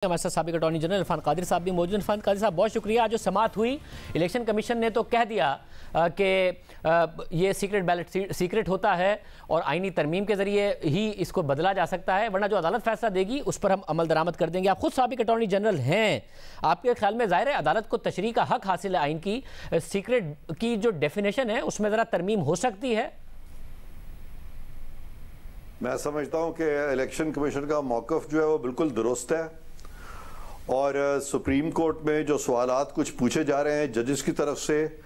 हमारे साथ साबिक अटॉर्नी जनरल इरफान कादिर साहब भी मौजूद। इरफान कादिर साहब, बहुत शुक्रिया। आज जो समाअत हुई, इलेक्शन कमीशन ने तो कह दिया कि ये सीक्रेट बैलेट सीक्रेट होता है और आईनी तरमीम के ज़रिए ही इसको बदला जा सकता है, वरना जो अदालत फैसला देगी उस पर हम अमल दरामद कर देंगे। आप खुद साबिक अटॉर्नी जनरल हैं, आपके ख्याल में ज़ाहिर है अदालत को तशरीह का हक हासिल है आइन की, सीक्रेट की जो डेफिनेशन है उसमें ज़रा तरमीम हो सकती है? मैं समझता हूँ कि इलेक्शन कमीशन का मौक़िफ़ जो है वो बिल्कुल दुरुस्त है और सुप्रीम कोर्ट में जो सवालात कुछ पूछे जा रहे हैं जजेस की तरफ से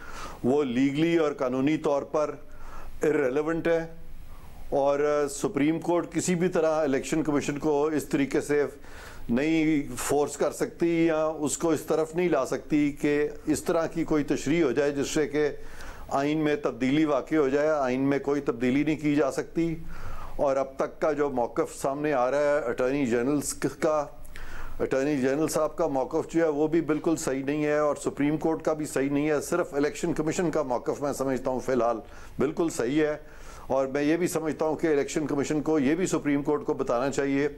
वो लीगली और कानूनी तौर पर इर्रेलेवेंट है और सुप्रीम कोर्ट किसी भी तरह इलेक्शन कमीशन को इस तरीके से नहीं फोर्स कर सकती या उसको इस तरफ नहीं ला सकती कि इस तरह की कोई तशरीह हो जाए जिससे कि आइन में तब्दीली वाक़ई हो जाए। आइन में कोई तब्दीली नहीं की जा सकती और अब तक का जो मौक़िफ़ सामने आ रहा है अटॉर्नी जनरल साहब का मौक़िफ़ जो है वो भी बिल्कुल सही नहीं है और सुप्रीम कोर्ट का भी सही नहीं है। सिर्फ इलेक्शन कमीशन का मौक़िफ़ मैं समझता हूँ फ़िलहाल बिल्कुल सही है और मैं ये भी समझता हूँ कि इलेक्शन कमीशन को ये भी सुप्रीम कोर्ट को बताना चाहिए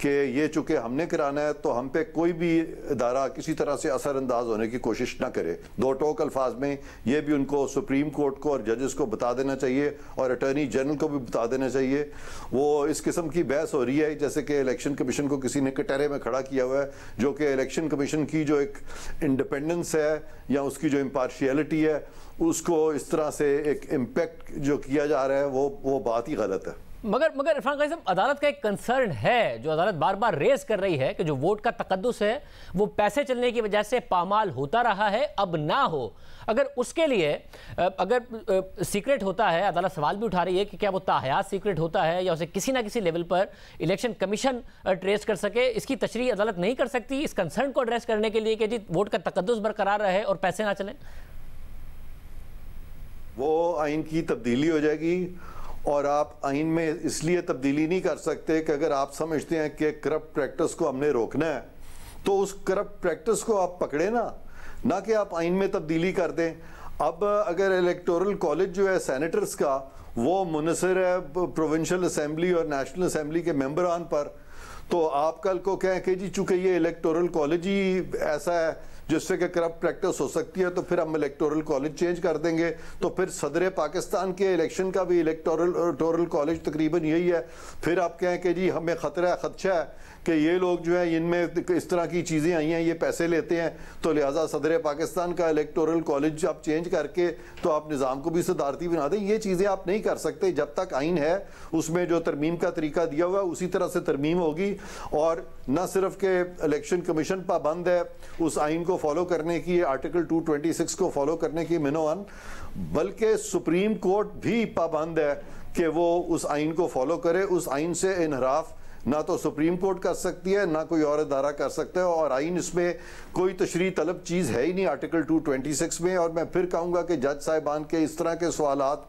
कि ये चूँकि हमने कराना है तो हम पे कोई भी इदारा किसी तरह से असरअंदाज होने की कोशिश ना करे। दो टोक अल्फाज में ये भी उनको सुप्रीम कोर्ट को और जजेस को बता देना चाहिए और अटॉर्नी जनरल को भी बता देना चाहिए। वो इस किस्म की बहस हो रही है जैसे कि इलेक्शन कमीशन को किसी ने कटहरे में खड़ा किया हुआ है, जो कि इलेक्शन कमीशन की जो एक इंडिपेंडेंस है या उसकी जो इम्पार्शियलिटी है उसको इस तरह से एक इम्पैक्ट जो किया जा रहा है वो बात ही गलत है। मगर इरफान कादिर साहब, अदालत का एक कंसर्न है जो अदालत बार बार रेज कर रही है कि जो वोट का तकद्दुस है वो पैसे चलने की वजह से पामाल होता रहा है, अब ना हो। अगर उसके लिए अगर सीक्रेट होता है, अदालत सवाल भी उठा रही है कि क्या वो ताहयात सीक्रेट होता है या उसे किसी ना किसी लेवल पर इलेक्शन कमीशन ट्रेस कर सके, इसकी तशरीह अदालत नहीं कर सकती इस कंसर्न को एड्रेस करने के लिए कि जी वोट का तकद्दुस बरकरार रहे और पैसे ना चलें? वो आइन की तब्दीली हो जाएगी और आप आइन में इसलिए तब्दीली नहीं कर सकते कि अगर आप समझते हैं कि करप्ट प्रैक्टिस को हमने रोकना है तो उस करप्ट प्रैक्टिस को आप पकड़े ना कि आप आइन में तब्दीली कर दें। अब अगर इलेक्टोरल कॉलेज जो है सेनेटर्स का वो मुनसर है प्रोविंशियल असेंबली और नेशनल असेंबली के मेंबरान पर, तो आप कल को कहें कि जी चूंकि ये इलेक्टोरल कॉलेज ही ऐसा है जिससे कि करप्ट प्रैक्टिस हो सकती है तो फिर हम इलेक्टोरल कॉलेज चेंज कर देंगे, तो फिर सदर पाकिस्तान के इलेक्शन का भी इलेक्टोरल कॉलेज तकरीबन यही है। फिर आप कहें कि जी हमें खदशा है कि ये लोग जो है इनमें इस तरह की चीज़ें आई हैं, ये पैसे लेते हैं, तो लिहाजा सदर पाकिस्तान का इलेक्टोरल कॉलेज आप चेंज करके तो आप निज़ाम को भी सदारती बना दें। ये चीज़ें आप नहीं कर सकते। जब तक आइन है उसमें जो तरमीम का तरीका दिया हुआ है उसी तरह से तरमीम होगी और न सिर्फ के इलेक्शन कमीशन पाबंद है उस आइन को फॉलो करने की, आर्टिकल 226 को फॉलो करने की मिनोअन, बल्कि सुप्रीम कोर्ट भी पाबंद है कि वो उस आइन को फॉलो करे। उस आइन से इनहराफ ना तो सुप्रीम कोर्ट कर सकती है ना कोई और अदारा कर सकता है और आइन इसमें कोई तशरीह तलब चीज़ है ही नहीं आर्टिकल 226 में। और मैं फिर कहूँगा कि जज साहिबान के इस तरह के सवालात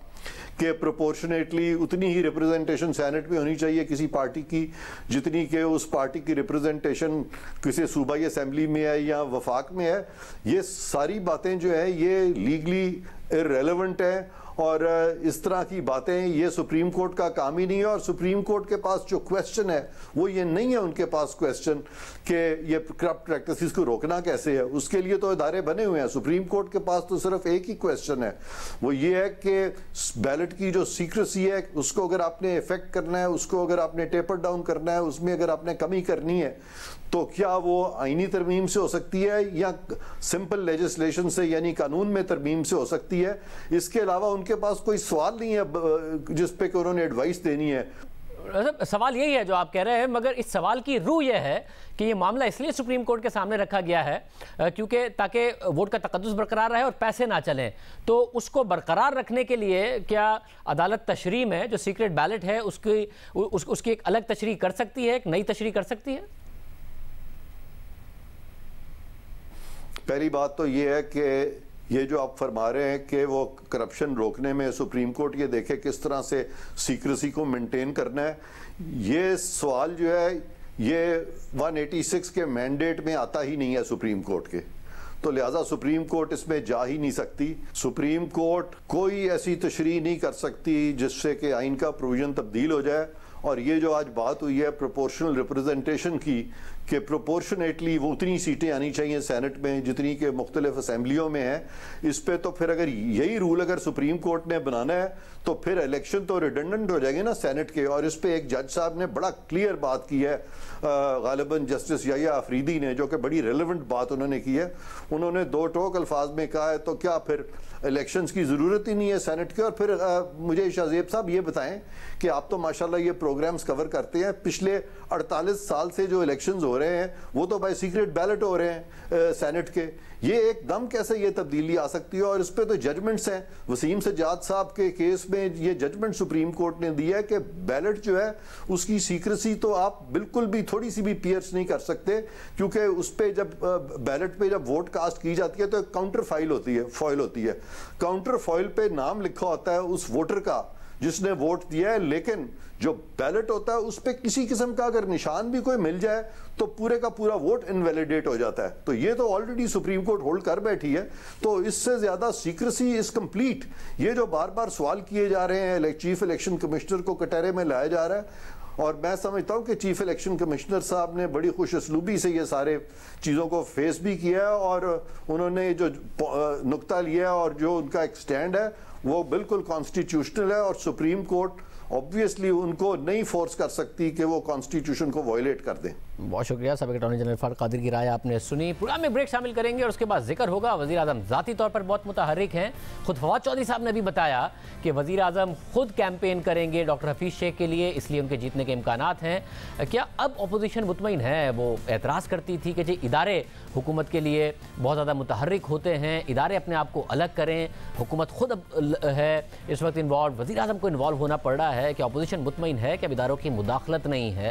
कि प्रोपोर्शनेटली उतनी ही रिप्रेजेंटेशन सेनेट में होनी चाहिए किसी पार्टी की जितनी कि उस पार्टी की रिप्रेजेंटेशन किसी सूबाई असेंबली में है या वफाक में है, ये सारी बातें जो है ये लीगली इर्रेलेवेंट है और इस तरह की बातें ये सुप्रीम कोर्ट का काम ही नहीं है। और सुप्रीम कोर्ट के पास जो क्वेश्चन है वो ये नहीं है उनके पास क्वेश्चन कि ये करप्ट प्रैक्टिसेस को रोकना कैसे है, उसके लिए तो इदारे बने हुए हैं। सुप्रीम कोर्ट के पास तो सिर्फ एक ही क्वेश्चन है, वो ये है कि बैलेट की जो सीक्रेसी है उसको अगर आपने इफेक्ट करना है, उसको अगर आपने टेपर डाउन करना है, उसमें अगर आपने कमी करनी है तो क्या वो आईनी तरमीम से हो सकती है या सिंपल लेजिस्लेशन से यानी कानून में तरमीम से हो सकती है। इसके अलावा उनके पास कोई सवाल नहीं है जिस पे कि उन्होंने एडवाइस देनी है। सवाल यही है जो आप कह रहे हैं, मगर इस सवाल की रूह यह है कि ये मामला इसलिए सुप्रीम कोर्ट के सामने रखा गया है क्योंकि ताकि वोट का तकद्दुस बरकरार रहे और पैसे ना चलें। तो उसको बरकरार रखने के लिए क्या अदालत तशरीह में जो सीक्रेट बैलेट है उसकी एक अलग तशरीह कर सकती है, एक नई तशरीह कर सकती है? पहली बात तो ये है कि ये जो आप फरमा रहे हैं कि वो करप्शन रोकने में सुप्रीम कोर्ट ये देखे किस तरह से सीक्रेसी को मेंटेन करना है, ये सवाल जो है ये 186 के मैंडेट में आता ही नहीं है सुप्रीम कोर्ट के, तो लिहाजा सुप्रीम कोर्ट इसमें जा ही नहीं सकती। सुप्रीम कोर्ट कोई ऐसी तशरीह नहीं कर सकती जिससे कि आइन का प्रोविजन तब्दील हो जाए और ये जो आज बात हुई है प्रोपोर्शनल रिप्रेजेंटेशन की کہ پروپورشنیٹلی وہ اتنی سیٹیں آنی چاہیے سینٹ میں جتنی کہ مختلف اسمبلیوں میں ہیں. اس پہ تو پھر اگر یہی رول اگر سپریم کورٹ نے بنانا ہے تو پھر الیکشن تو ریڈنڈنٹ ہو جائیں گے نا سینٹ کے. اور اس پہ ایک جج صاحب نے بڑا کلیئر بات کی ہے, غالباً جسٹس یحییٰ آفریدی نے, جو کہ بڑی ریلیونٹ بات انہوں نے کی ہے. انہوں نے دو ٹوک الفاظ میں کہا ہے تو کیا پھر الیکشنز کی ضرورت ہی نہیں ہے سینٹ کے. اور پھر مجھے شاہ صاحب یہ بتائیں کہ آپ تو ماشاءاللہ یہ پروگرامز کور کرتے ہیں, پچھلے 48 سال سے جو الیکشنز ہو رہے ہیں وہ تو بائی سیکریٹ بیلٹ ہو رہے ہیں سینٹ کے. یہ ایک دم کیسے یہ تبدیلی آ سکتی ہے؟ اور اس پہ تو ججمنٹس ہیں. وسیم سجاد صاحب کے کیس میں یہ ججمنٹ سپریم کورٹ نے دیا ہے کہ بیلٹ جو ہے اس کی سیکریسی تو آپ بالکل بھی تھوڑی سی بھی پیئرس نہیں کر سکتے, کیونکہ اس پہ جب بیلٹ پہ جب ووٹ کاسٹ کی جاتی ہے تو ایک کاؤنٹر فائل ہوتی ہے. کاؤنٹر فائل پہ نام لکھا ہوتا ہے اس ووٹر کا جس نے ووٹ دیا ہے, لیکن جو بیلٹ ہوتا ہے اس پہ کسی قسم کا اگر نشان بھی کوئی مل جائے تو پورے کا پورا ووٹ انویلیڈیٹ ہو جاتا ہے. تو یہ تو آلریڈی سپریم کورٹ ہولڈ کر بیٹھی ہے. تو اس سے زیادہ سیکریسی از کمپلیٹ. یہ جو بار بار سوال کیے جا رہے ہیں, چیف الیکشن کمشنر کو کٹہرے میں لایا جا رہا ہے, اور میں سمجھتا ہوں کہ چیف الیکشن کمشنر صاحب نے بڑی خوش اسلوبی سے یہ سارے چیزوں کو فیس بھی کیا ہے, اور انہوں نے جو نقطہ لیا ہے اور جو ان کا ایک سٹینڈ ہے وہ بالکل کانسٹیٹیوشنل ہے, اور سپریم کورٹ obviously ان کو نہیں فورس کر سکتی کہ وہ کانسٹیٹیوشن کو وائلیٹ کر دیں. بہت شکریہ. سابق اٹارنی جنرل فاروق قادر کی رائے آپ نے سنی. پروگرام میں بریک شامل کریں گے اور اس کے بعد ذکر ہوگا. وزیر اعظم ذاتی طور پر بہت متحرک ہیں. خود فواد چودھری صاحب نے بھی بتایا کہ وزیر اعظم خود کیمپین کریں گے ڈاکٹر حفیظ شیخ کے لیے, اس لیے ان کے جیتنے کے امکانات ہیں. کیا اب اپوزیشن مطمئن ہے؟ وہ اعتراض کرتی تھی کہ جی ادارے حکومت کے لیے بہت زیادہ متحرک ہوتے ہیں, ادارے اپنے آپ کو الگ کریں, حکومت خود ہے اس وقت انوالو, وزیر اعظم کو انوالو ہونا پڑ رہا ہے. کہ اپوزیشن مطمئن ہے کہ اب اداروں کی مداخلت نہیں ہے؟